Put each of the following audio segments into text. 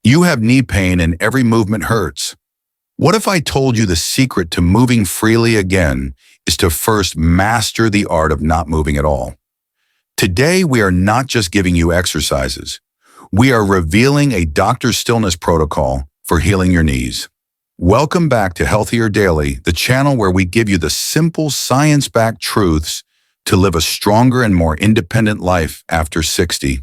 You have knee pain and every movement hurts. What if I told you the secret to moving freely again is to first master the art of not moving at all? Today, we are not just giving you exercises. We are revealing a doctor's stillness protocol for healing your knees. Welcome back to Healthier Daily, the channel where we give you the simple science-backed truths to live a stronger and more independent life after 60.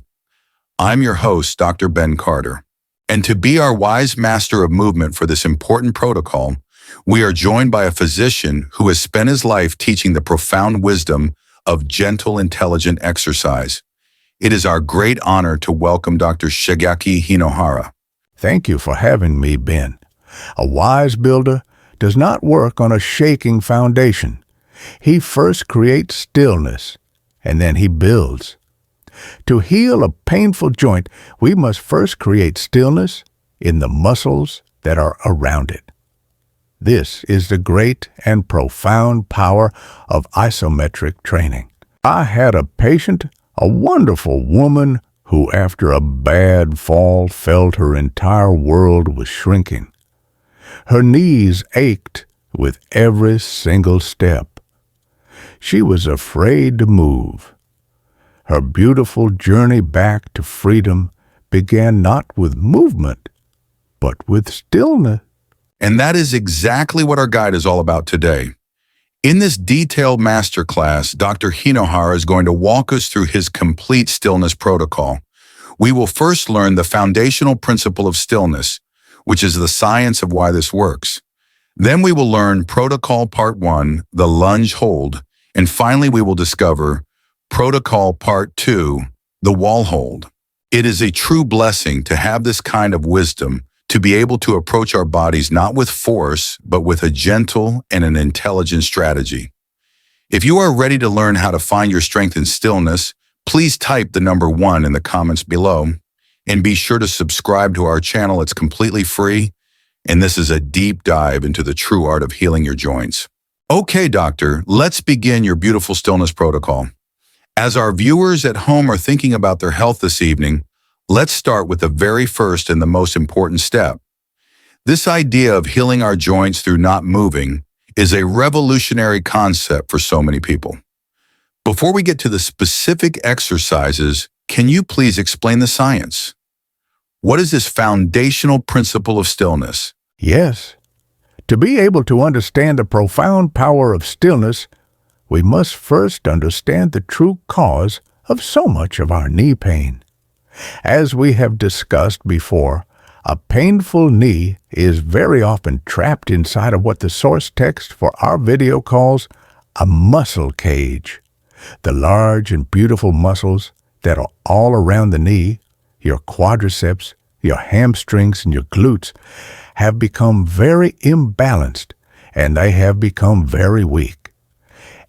I'm your host, Dr. Ben Carter. And to be our wise master of movement for this important protocol, we are joined by a physician who has spent his life teaching the profound wisdom of gentle, intelligent exercise. It is our great honor to welcome Dr. Shigeaki Hinohara. Thank you for having me, Ben. A wise builder does not work on a shaking foundation. He first creates stillness, and then he builds. To heal a painful joint, we must first create stillness in the muscles that are around it. This is the great and profound power of isometric training. I had a patient, a wonderful woman, who after a bad fall felt her entire world was shrinking. Her knees ached with every single step. She was afraid to move. Her beautiful journey back to freedom began not with movement, but with stillness. And that is exactly what our guide is all about today. In this detailed masterclass, Dr. Hinohara is going to walk us through his complete stillness protocol. We will first learn the foundational principle of stillness, which is the science of why this works. Then we will learn Protocol Part 1, the lunge hold, and finally we will discover Protocol Part 2, the wall hold. It is a true blessing to have this kind of wisdom, to be able to approach our bodies not with force, but with a gentle and an intelligent strategy. If you are ready to learn how to find your strength in stillness, please type the number 1 in the comments below, and be sure to subscribe to our channel. It's completely free, and this is a deep dive into the true art of healing your joints. Okay, doctor, let's begin your beautiful stillness protocol. As our viewers at home are thinking about their health this evening, let's start with the very first and the most important step. This idea of healing our joints through not moving is a revolutionary concept for so many people. Before we get to the specific exercises, can you please explain the science? What is this foundational principle of stillness? Yes. To be able to understand the profound power of stillness, we must first understand the true cause of so much of our knee pain. As we have discussed before, a painful knee is very often trapped inside of what the source text for our video calls a muscle cage. The large and beautiful muscles that are all around the knee, your quadriceps, your hamstrings, and your glutes, have become very imbalanced, and they have become very weak.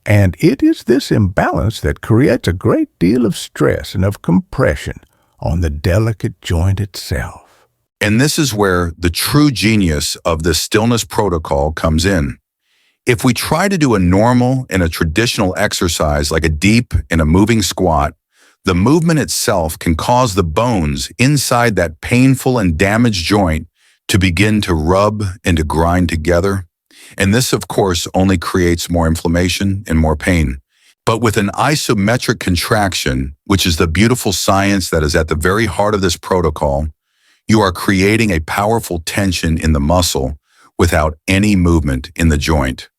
And it is this imbalance that creates a great deal of stress and of compression on the delicate joint itself. And this is where the true genius of the stillness protocol comes in. If we try to do a normal and a traditional exercise like a deep and a moving squat, the movement itself can cause the bones inside that painful and damaged joint to begin to rub and to grind together. And this, of course, only creates more inflammation and more pain. But with an isometric contraction, which is the beautiful science that is at the very heart of this protocol, you are creating a powerful tension in the muscle without any movement in the joint.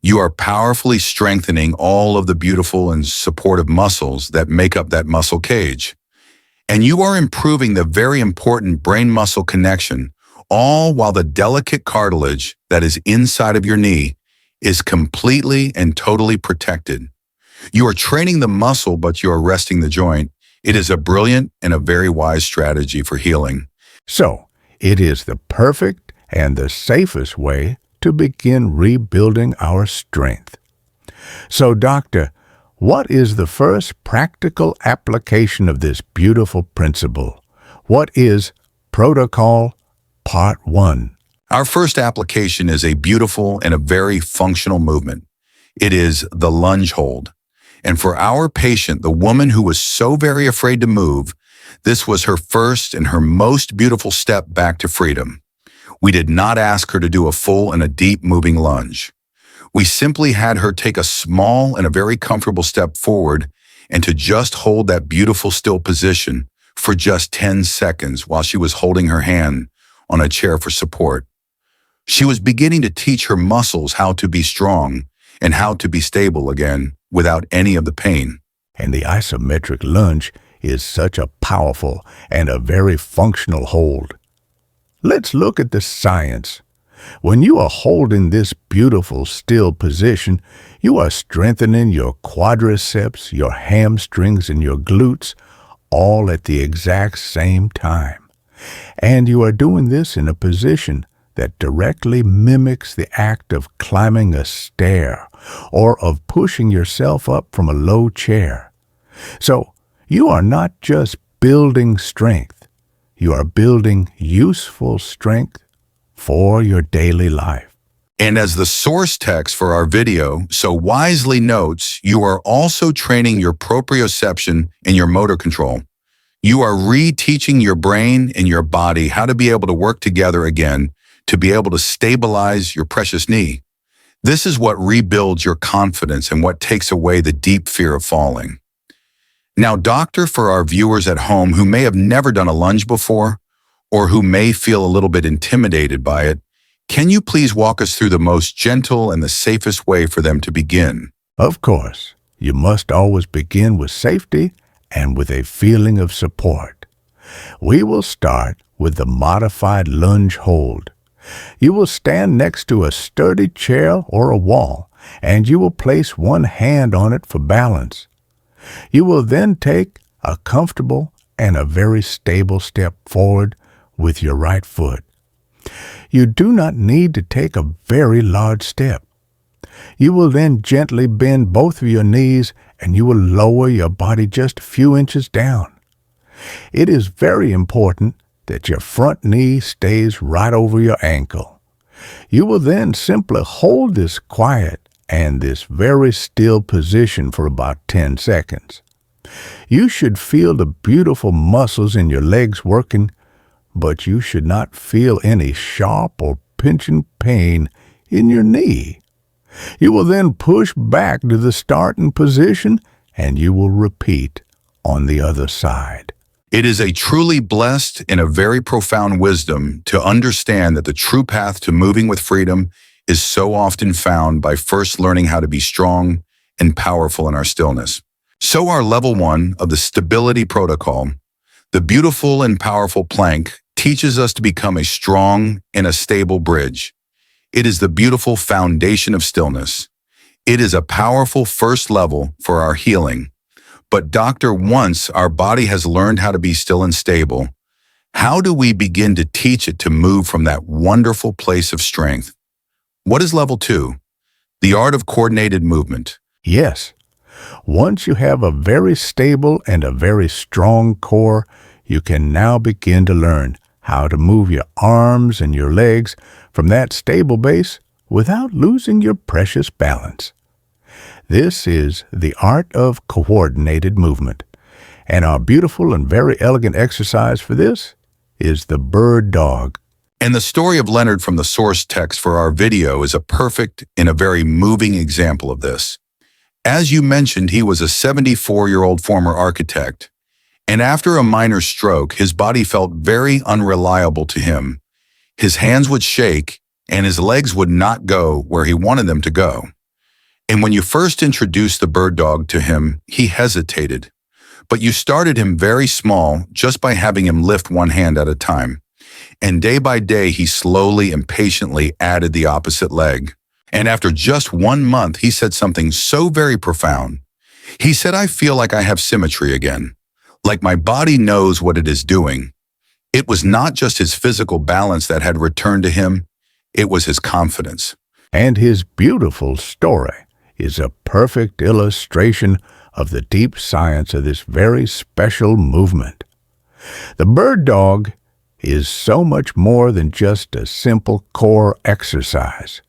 You are powerfully strengthening all of the beautiful and supportive muscles that make up that muscle cage. And you are improving the very important brain-muscle connection, all while the delicate cartilage that is inside of your knee is completely and totally protected. You are training the muscle, but you are resting the joint. It is a brilliant and a very wise strategy for healing. So, it is the perfect and the safest way to begin rebuilding our strength. So, doctor, what is the first practical application of this beautiful principle? What is Protocol Part 1? Our first application is a beautiful and a very functional movement. It is the lunge hold. And for our patient, the woman who was so very afraid to move, This was her first and her most beautiful step back to freedom. We did not ask her to do a full and a deep moving lunge. We simply had her take a small and a very comfortable step forward and to just hold that beautiful still position for just 10 seconds while she was holding her hand on a chair for support. She was beginning to teach her muscles how to be strong and how to be stable again without any of the pain. And the isometric lunge is such a powerful and a very functional hold. Let's look at the science. When you are holding this beautiful still position, you are strengthening your quadriceps, your hamstrings, and your glutes all at the exact same time. And you are doing this in a position that directly mimics the act of climbing a stair or of pushing yourself up from a low chair. So you are not just building strength, you are building useful strength for your daily life. And as the source text for our video so wisely notes, you are also training your proprioception and your motor control. You are reteaching your brain and your body how to be able to work together again to be able to stabilize your precious knee. This is what rebuilds your confidence and what takes away the deep fear of falling. Now, doctor, for our viewers at home who may have never done a lunge before or who may feel a little bit intimidated by it, can you please walk us through the most gentle and the safest way for them to begin? Of course, you must always begin with safety and with a feeling of support. We will start with the modified lunge hold. You will stand next to a sturdy chair or a wall, and you will place one hand on it for balance. You will then take a comfortable and a very stable step forward with your right foot. You do not need to take a very large step. You will then gently bend both of your knees and you will lower your body just a few inches down. It is very important that your front knee stays right over your ankle. You will then simply hold this quiet and this very still position for about 10 seconds. You should feel the beautiful muscles in your legs working, but you should not feel any sharp or pinching pain in your knee. You will then push back to the starting position and you will repeat on the other side. It is a truly blessed and a very profound wisdom to understand that the true path to moving with freedom is so often found by first learning how to be strong and powerful in our stillness. So our level 1 of the stability protocol, the beautiful and powerful plank, teaches us to become a strong and a stable bridge. It is the beautiful foundation of stillness. It is a powerful first level for our healing. But doctor, once our body has learned how to be still and stable, how do we begin to teach it to move from that wonderful place of strength? What is level 2? The art of coordinated movement. Yes, once you have a very stable and a very strong core, you can now begin to learn how to move your arms and your legs from that stable base without losing your precious balance. This is the art of coordinated movement, and our beautiful and very elegant exercise for this is the bird dog. And the story of Leonard from the source text for our video is a perfect and a very moving example of this. As you mentioned, he was a 74-year-old former architect, and after a minor stroke, his body felt very unreliable to him. His hands would shake, and his legs would not go where he wanted them to go. And when you first introduced the bird dog to him, he hesitated. But you started him very small just by having him lift one hand at a time. And day by day, he slowly and patiently added the opposite leg. And after just 1 month, he said something so very profound. He said, "I feel like I have symmetry again, like my body knows what it is doing." It was not just his physical balance that had returned to him, it was his confidence. And his beautiful story is a perfect illustration of the deep science of this very special movement. The bird dog is so much more than just a simple core exercise.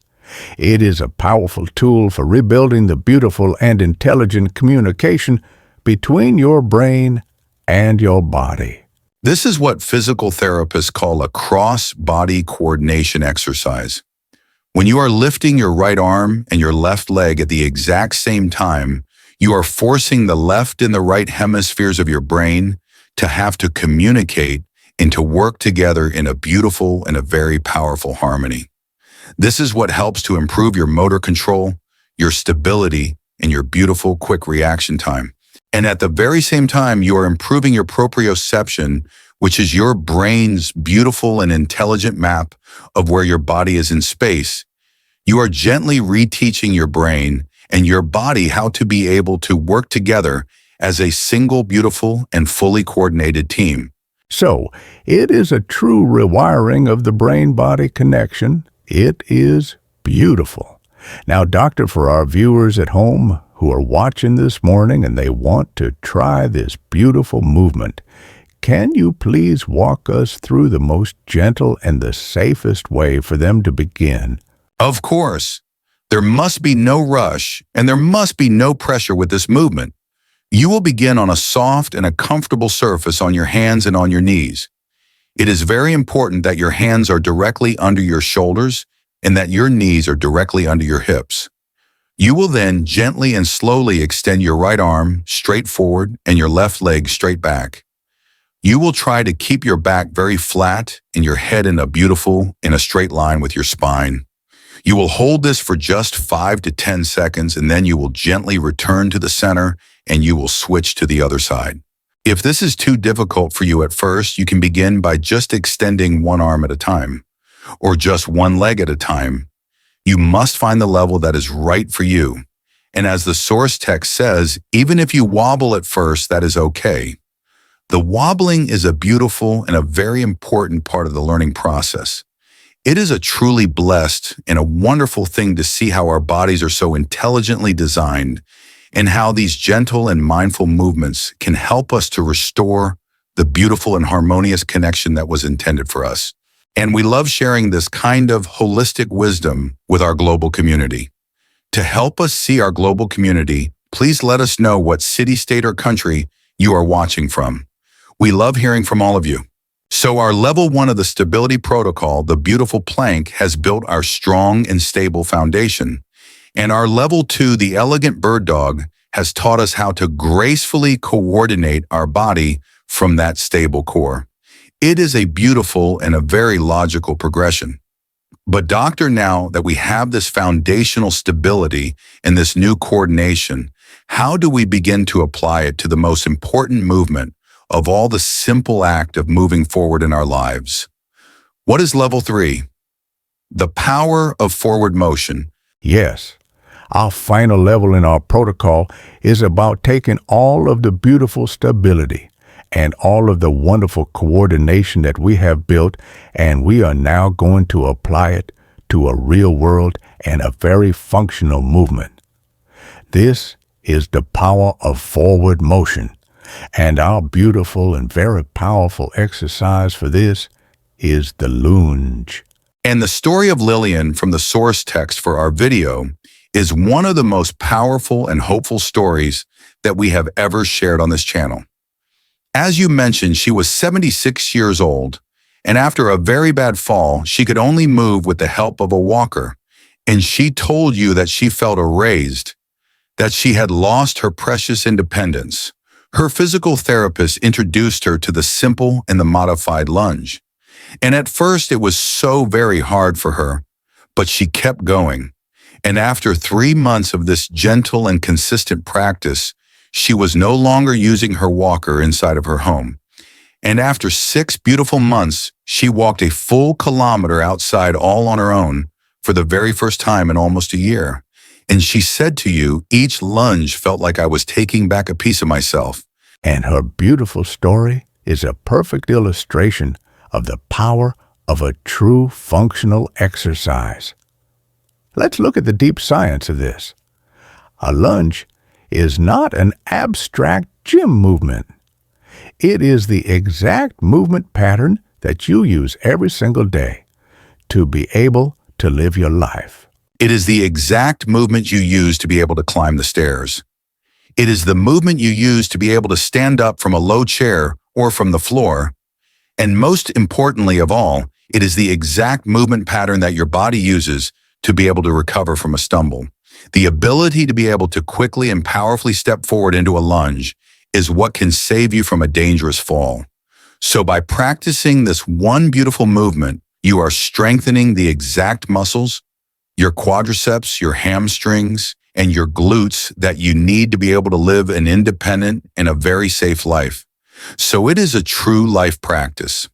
It is a powerful tool for rebuilding the beautiful and intelligent communication between your brain and your body. This is what physical therapists call a cross-body coordination exercise. When you are lifting your right arm and your left leg at the exact same time, you are forcing the left and the right hemispheres of your brain to have to communicate and to work together in a beautiful and a very powerful harmony. This is what helps to improve your motor control, your stability, and your beautiful quick reaction time. And at the very same time, you are improving your proprioception, which is your brain's beautiful and intelligent map of where your body is in space. You are gently reteaching your brain and your body how to be able to work together as a single, beautiful, and fully coordinated team. So, it is a true rewiring of the brain-body connection. It is beautiful. Now, doctor, for our viewers at home who are watching this morning and they want to try this beautiful movement, can you please walk us through the most gentle and the safest way for them to begin? Of course, there must be no rush and there must be no pressure with this movement. You will begin on a soft and a comfortable surface on your hands and on your knees. It is very important that your hands are directly under your shoulders and that your knees are directly under your hips. You will then gently and slowly extend your right arm straight forward and your left leg straight back. You will try to keep your back very flat and your head in a straight line with your spine. You will hold this for just 5 to 10 seconds and then you will gently return to the center and you will switch to the other side. If this is too difficult for you at first, you can begin by just extending one arm at a time or just one leg at a time. You must find the level that is right for you. And as the source text says, even if you wobble at first, that is okay. The wobbling is a beautiful and a very important part of the learning process. It is a truly blessed and a wonderful thing to see how our bodies are so intelligently designed and how these gentle and mindful movements can help us to restore the beautiful and harmonious connection that was intended for us. And we love sharing this kind of holistic wisdom with our global community. To help us see our global community, please let us know what city, state, or country you are watching from. We love hearing from all of you. So our level 1 of the stability protocol, the beautiful plank, has built our strong and stable foundation. And our level 2, the elegant bird dog, has taught us how to gracefully coordinate our body from that stable core. It is a beautiful and a very logical progression. But doctor, now that we have this foundational stability and this new coordination, how do we begin to apply it to the most important movement of all, the simple act of moving forward in our lives? What is level 3? The power of forward motion. Yes, our final level in our protocol is about taking all of the beautiful stability and all of the wonderful coordination that we have built, and we are now going to apply it to a real world and a very functional movement. This is the power of forward motion, and our beautiful and very powerful exercise for this is the lunge. And the story of Lillian from the source text for our video is one of the most powerful and hopeful stories that we have ever shared on this channel. As you mentioned, she was 76 years old, and after a very bad fall, she could only move with the help of a walker. And she told you that she felt erased, that she had lost her precious independence. Her physical therapist introduced her to the simple and the modified lunge. And at first, it was so very hard for her, but she kept going. And after 3 months of this gentle and consistent practice, she was no longer using her walker inside of her home. And after 6 beautiful months, she walked a full kilometer outside all on her own for the very first time in almost a year. And she said to you, each lunge felt like I was taking back a piece of myself. And her beautiful story is a perfect illustration of the power of a true functional exercise. Let's look at the deep science of this. A lunge is not an abstract gym movement. It is the exact movement pattern that you use every single day to be able to live your life. It is the exact movement you use to be able to climb the stairs. It is the movement you use to be able to stand up from a low chair or from the floor. And most importantly of all, it is the exact movement pattern that your body uses to be able to recover from a stumble. The ability to be able to quickly and powerfully step forward into a lunge is what can save you from a dangerous fall. So by practicing this one beautiful movement, you are strengthening the exact muscles, your quadriceps, your hamstrings, and your glutes that you need to be able to live an independent and a very safe life. So it is a true life practice.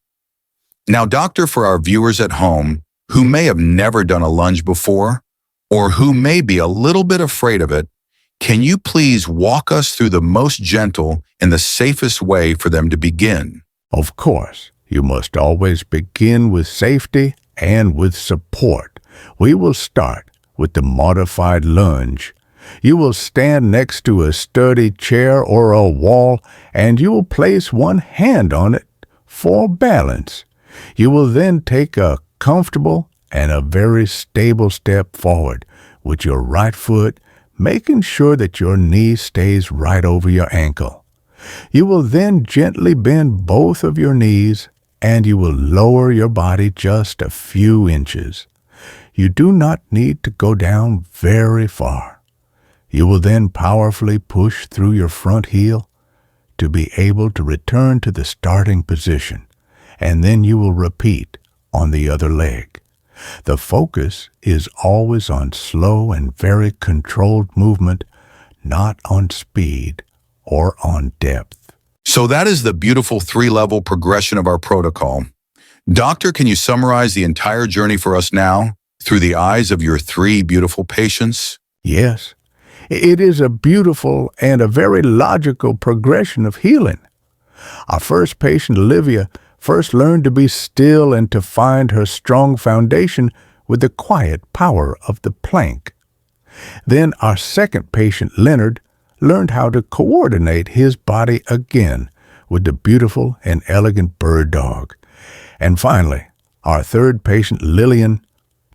Now, doctor, for our viewers at home who may have never done a lunge before, or who may be a little bit afraid of it, can you please walk us through the most gentle and the safest way for them to begin? Of course, you must always begin with safety and with support. We will start with the modified lunge. You will stand next to a sturdy chair or a wall, and you will place one hand on it for balance. You will then take a comfortable and a very stable step forward with your right foot, making sure that your knee stays right over your ankle. You will then gently bend both of your knees, and you will lower your body just a few inches. You do not need to go down very far. You will then powerfully push through your front heel to be able to return to the starting position, and then you will repeat on the other leg. The focus is always on slow and very controlled movement, not on speed or on depth. So that is the beautiful 3-level progression of our protocol. Doctor, can you summarize the entire journey for us now through the eyes of your 3 beautiful patients? Yes, it is a beautiful and a very logical progression of healing. Our first patient, Olivia, first learned to be still and to find her strong foundation with the quiet power of the plank. Then our second patient, Leonard, learned how to coordinate his body again with the beautiful and elegant bird dog. And finally, our third patient, Lillian,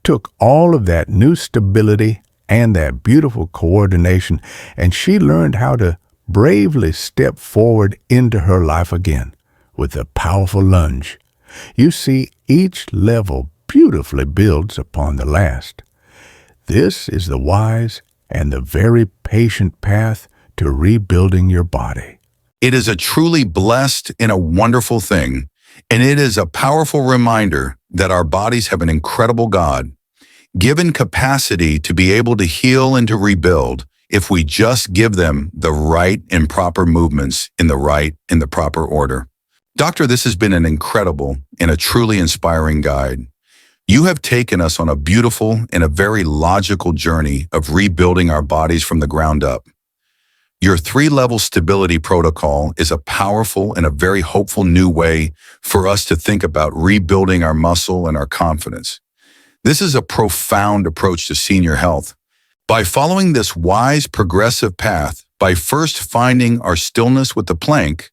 took all of that new stability and that beautiful coordination, and she learned how to bravely step forward into her life again with a powerful lunge. You see, each level beautifully builds upon the last. This is the wise and the very patient path to rebuilding your body. It is a truly blessed and a wonderful thing, and it is a powerful reminder that our bodies have an incredible God, given capacity to be able to heal and to rebuild if we just give them the right and proper movements in the proper order. Doctor, this has been an incredible and a truly inspiring guide. You have taken us on a beautiful and a very logical journey of rebuilding our bodies from the ground up. Your 3-level stability protocol is a powerful and a very hopeful new way for us to think about rebuilding our muscle and our confidence. This is a profound approach to senior health. By following this wise, progressive path, by first finding our stillness with the plank,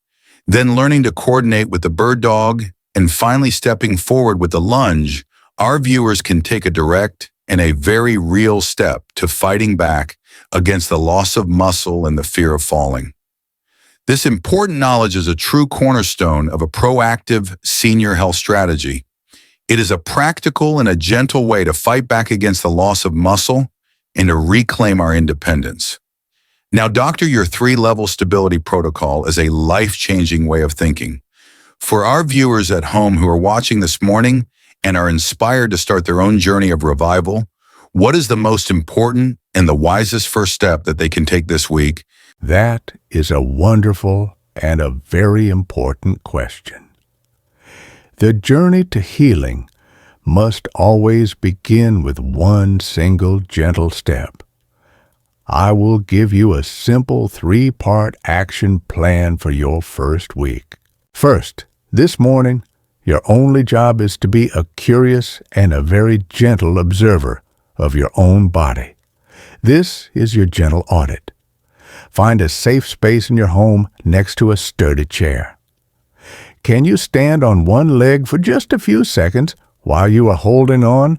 then learning to coordinate with the bird dog, and finally stepping forward with the lunge, our viewers can take a direct and a very real step to fighting back against the loss of muscle and the fear of falling. This important knowledge is a true cornerstone of a proactive senior health strategy. It is a practical and a gentle way to fight back against the loss of muscle and to reclaim our independence. Now, doctor, your 3-level stability protocol is a life-changing way of thinking. For our viewers at home who are watching this morning and are inspired to start their own journey of revival, what is the most important and the wisest first step that they can take this week? That is a wonderful and a very important question. The journey to healing must always begin with one single gentle step. I will give you a simple 3-part action plan for your first week. First, this morning, your only job is to be a curious and a very gentle observer of your own body. This is your gentle audit. Find a safe space in your home next to a sturdy chair. Can you stand on one leg for just a few seconds while you are holding on?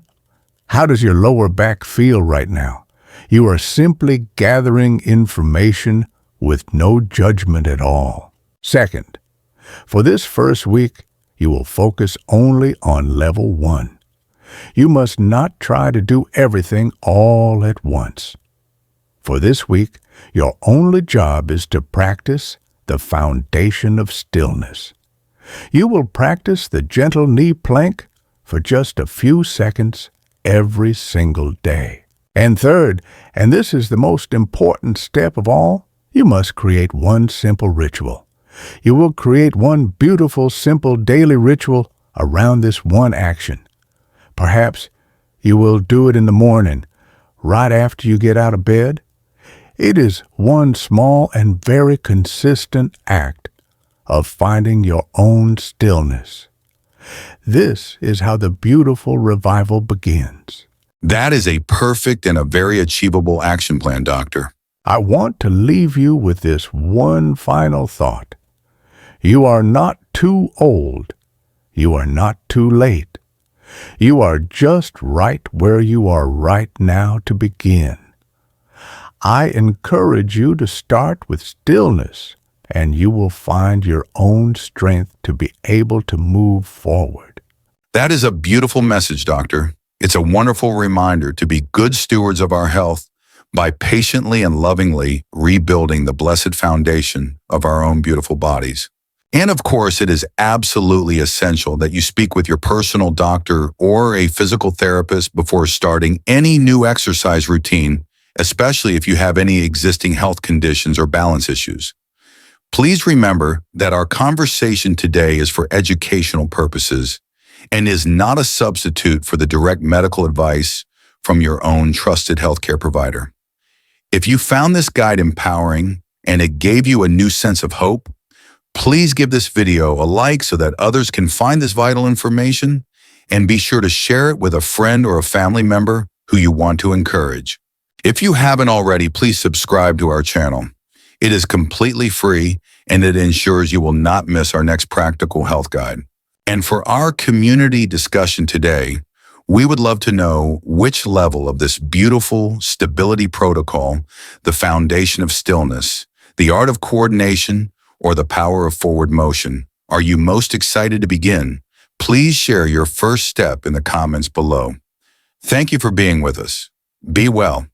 How does your lower back feel right now? You are simply gathering information with no judgment at all. Second, for this first week, You will focus only on level 1. You must not try to do everything all at once. For this week, your only job is to practice the foundation of stillness. You will practice the gentle knee plank for just a few seconds every single day. And third, and this is the most important step of all, you must create one simple ritual. You will create one beautiful, simple daily ritual around this one action. Perhaps you will do it in the morning, right after you get out of bed. It is one small and very consistent act of finding your own stillness. This is how the beautiful revival begins. That is a perfect and a very achievable action plan, Doctor. I want to leave you with this one final thought. You are not too old. You are not too late. You are just right where you are right now to begin. I encourage you to start with stillness, and you will find your own strength to be able to move forward. That is a beautiful message, Doctor. It's a wonderful reminder to be good stewards of our health by patiently and lovingly rebuilding the blessed foundation of our own beautiful bodies. And of course, it is absolutely essential that you speak with your personal doctor or a physical therapist before starting any new exercise routine, especially if you have any existing health conditions or balance issues. Please remember that our conversation today is for educational purposes and is not a substitute for the direct medical advice from your own trusted healthcare provider. If you found this guide empowering and it gave you a new sense of hope, please give this video a like so that others can find this vital information, and be sure to share it with a friend or a family member who you want to encourage. If you haven't already, please subscribe to our channel. It is completely free, and it ensures you will not miss our next practical health guide. And for our community discussion today, we would love to know which level of this beautiful stability protocol, the foundation of stillness, the art of coordination, or the power of forward motion, are you most excited to begin? Please share your first step in the comments below. Thank you for being with us. Be well.